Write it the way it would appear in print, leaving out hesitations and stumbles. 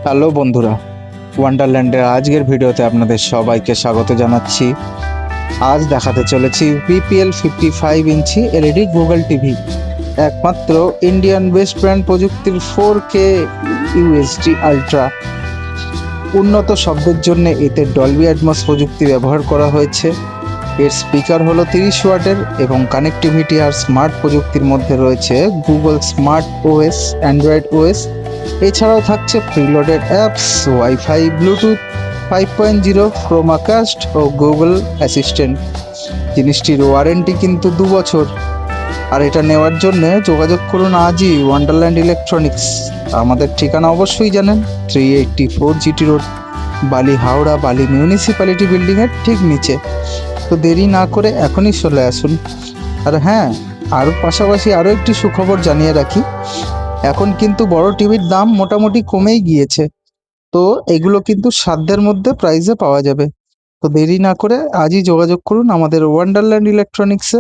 Hello বন্ধুরা, ওয়ান্ডারল্যান্ডের আজকের ভিডিওতে আপনাদের সবাইকে স্বাগত জানাচ্ছি। আজ দেখাতে চলেছি BPL 55 inch LED Google TV, একমাত্র ইন্ডিয়ান বেস্ট ব্র্যান্ড প্রযুক্তির 4K ইউএসডি আলট্রা। উন্নত শব্দের জন্য এতে ডলবি অ্যাটমস প্রযুক্তি ব্যবহার করা হয়েছে। এর স্পিকার হলো 30 ওয়াটের এবং কানেক্টিভিটি আর স্মার্ট প্রযুক্তির মধ্যে রয়েছে Google smart OS, Android OS. এছাড়াও থাকছে প্রিলোডেড অ্যাপস, ওয়াইফাই, ব্লুটুথ 5.0, ক্রোমাকাস্ট ও গুগল অ্যাসিস্ট্যান্ট। জিনিসটির ওয়ারেন্টি কিন্তু 2 বছর। আর এটা নেওয়ার জন্য যোগাযোগ করুন আজই ওয়ান্ডারল্যান্ড ইলেকট্রনিক্স। আমাদের ঠিকানা অবশ্যই জানেন, 384 জিটি রোড, বালি, হাওড়া। বালি মিউনিসিপ্যালিটি বিল্ডিংয়ের ঠিক নিচে। তো দেরি না করে এখনই চলে আসুন। আর হ্যাঁ, আর পাশাপাশি আরও একটি সুখবর জানিয়ে রাখি, এখন কিন্তু বড় টিভির দাম মোটামুটি কমেই গিয়েছে। তো এগুলো কিন্তু সাধ্যের মধ্যে প্রাইসে পাওয়া যাবে। তো দেরি না করে আজই যোগাযোগ করুন আমাদের ওয়ান্ডারল্যান্ড ইলেকট্রনিক্সে।